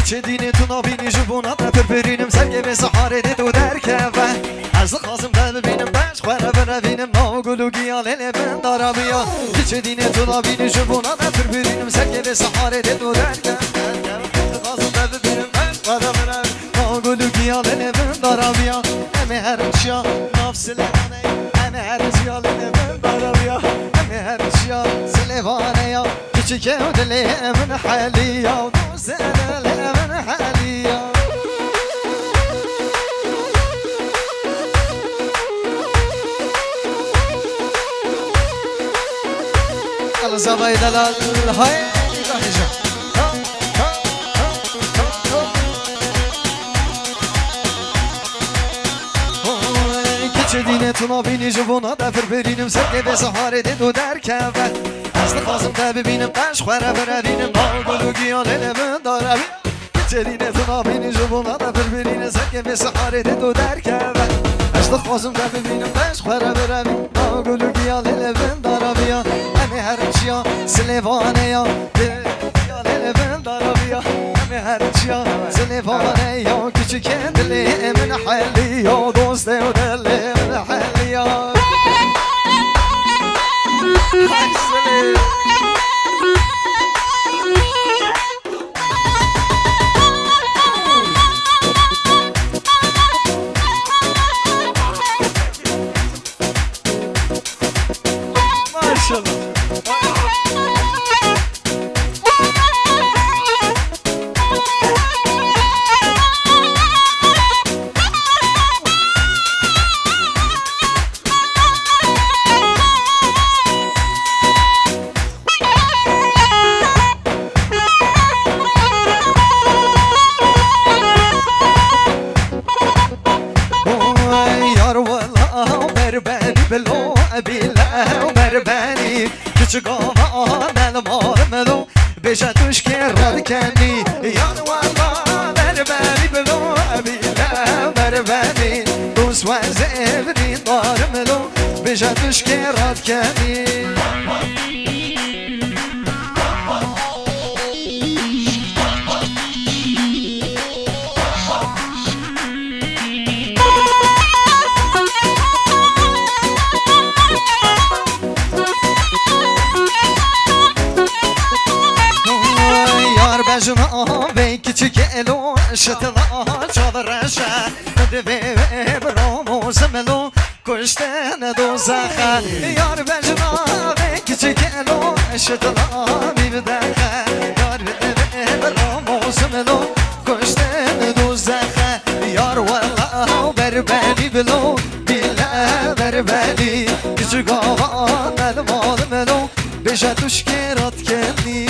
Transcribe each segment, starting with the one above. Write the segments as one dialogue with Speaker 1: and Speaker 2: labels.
Speaker 1: چه دینی تو نابینی جبونا دفر برینم سرگه به سحاره دو درکه و از خازم ده ببینم بش خوره بربینم ناو گلو گیاله من دارا بیا چه دینی تو نابینی جبونا دفر برینم سرگه به سحاره دو درکه خازم ده ببینم بش خوره بربینم ناو گلو گیاله من دارا بیا همه هر چیا نفس لحانه همه هر چیاله من دارا بیا همه هر چیا سلوانه یا küçük evliliğimin hali ya güzelliğimin hali ya Allah zabaydalar hay rahija Çedine tuna bini jubuna da firberinem serke be sahare de do derken Aslı kazım da bebinim baş khara berabinem Nağdulu giyalene ben darabim Çedine tuna bini jubuna da firberinem serke be sahare de do derken Aslı kazım da bebinim baş khara berabim Nağdulu giyalene ben darabim Hemi her çiya silevane ya Giyalene ben darabim Hemi her çiya silevane ya Küçük kendiliğimin hali ya Dost evdeliğimin hali ya Maşallah بلو أبيلا ومرباني كتشقوما مالمار ملو بجاتوش كراد كاني يا والله مرباني بلو أبيلا ومرباني دوس وزيبني دار ملو بجاتوش كراد كاني Bejna ve küçük elo şıtıla çalırışa Dve bramo zemelo kuşten dozaha Yar bejna ve küçük elo şıtıla bivdaha Yar dve bramo zemelo kuşten dozaha Yar valla berbeni bilo billa berbeni Küçük hava melmal melo beja tuşkerat kendi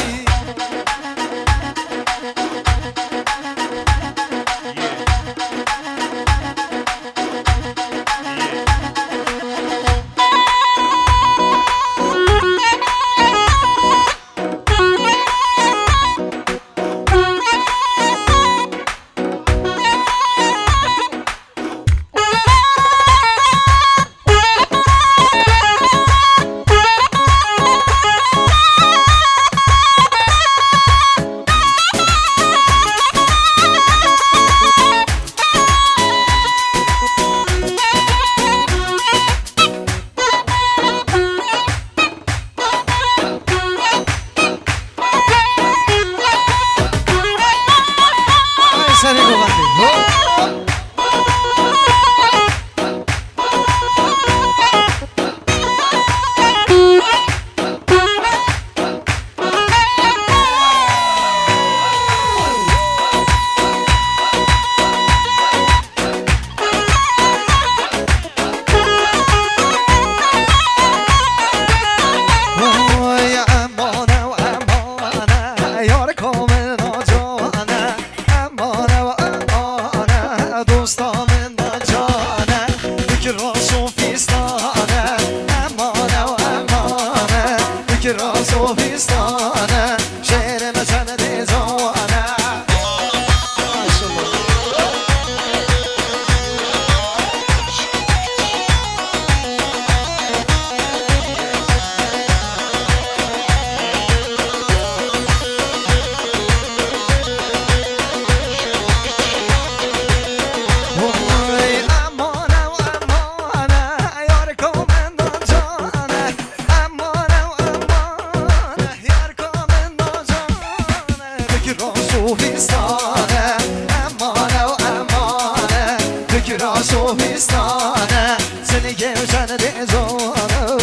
Speaker 1: گوشن دیزانه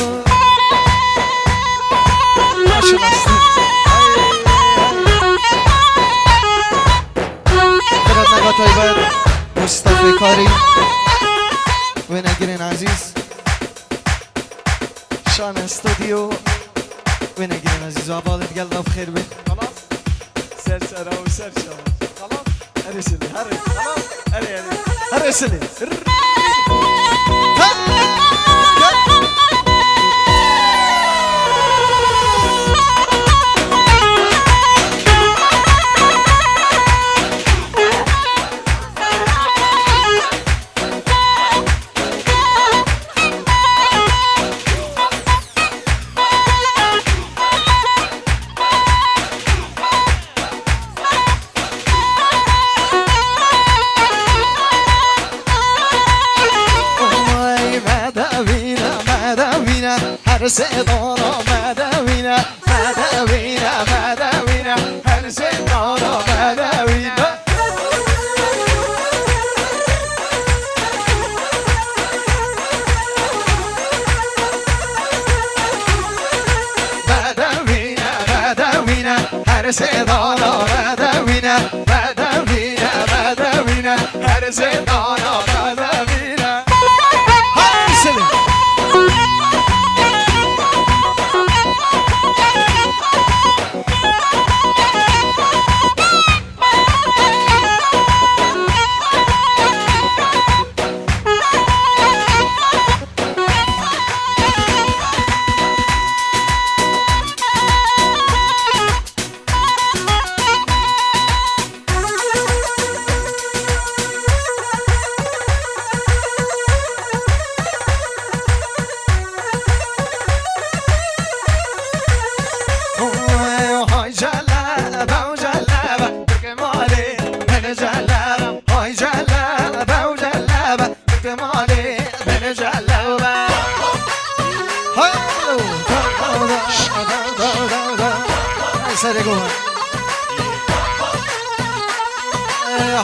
Speaker 1: ماشالله خیرات نگاه طایبت مصطفی کاری و نگیرین عزیز شان استودیو و نگیرین عزیز آبادت گل رب خیر بید خلاص سر سرا و سر شما خلاص ارسلی خلاص ارسلی هر صدانا مدوینه مدوینه مدوینه هر صدانا مدوینه مدوینه مدوینه هر صدانا مدوینه مدوینه مدوینه هر صدانا مدوینه هر صدانا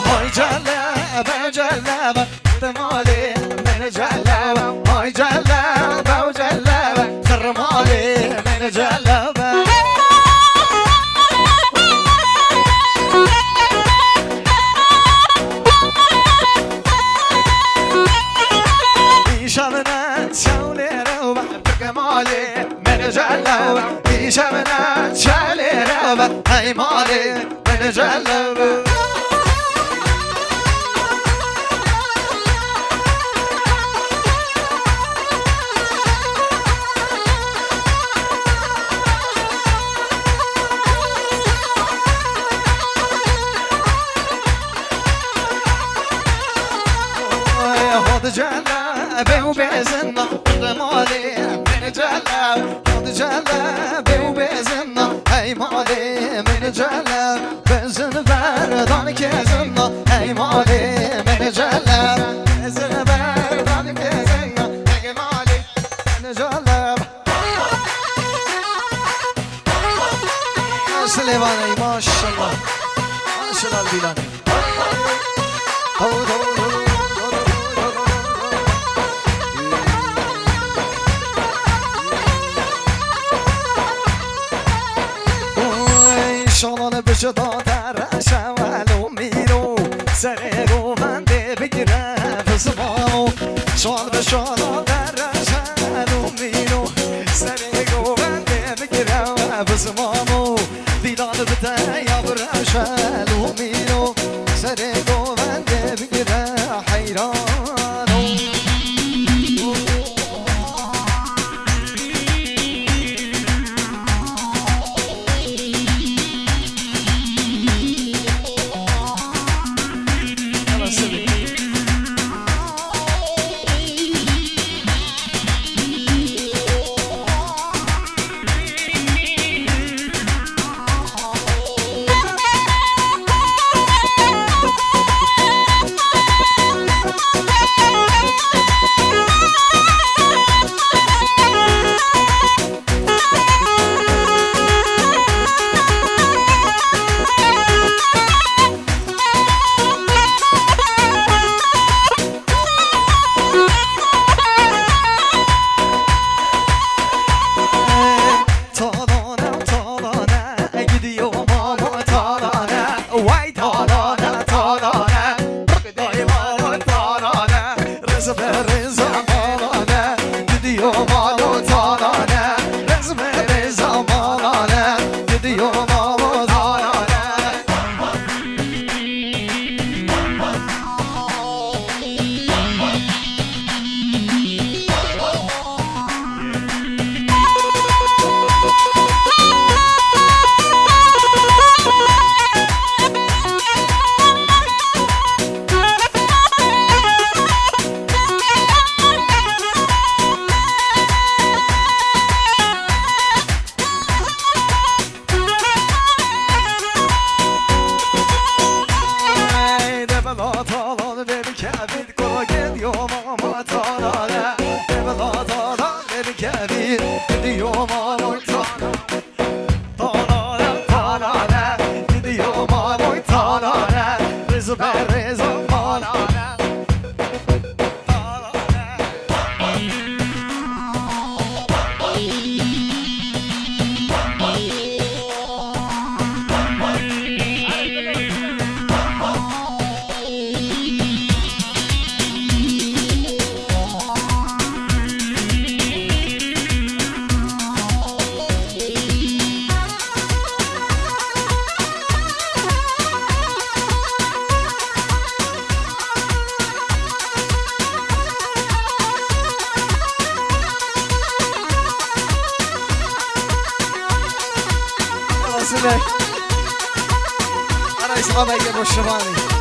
Speaker 1: های جلبه جلبه تمالی من جلبه های جلبه و جلبه ترمالی من جلبه شبنت شولی رو ترمالی من جلبه شبنت شولی رو های مالی من جلبه جلبه و بزنه مالی من جلبه خود جلبه و بزنه ای مالی من جلبه بزن بردان که زنه ای مالی من جلبه بزن بردان که زنه ای مالی من جلبه سلیوانی ماشالله ماشالله بیلانی شانان بشه دادر شولو میرو سر گوونده بگیره بزمانو شان به شانان در شولو میرو سر گوونده بگیره بزمانو دیلان بده یا بره شولو میرو سر گوونده بگیره حیرانو gidiyor mama tarane vay tarane tarane dayı mama tarane rezme reza malane gidiyor mama tarane rezme reza malane gidiyor mama tarane. أنا إصحابي يا أبو الشباني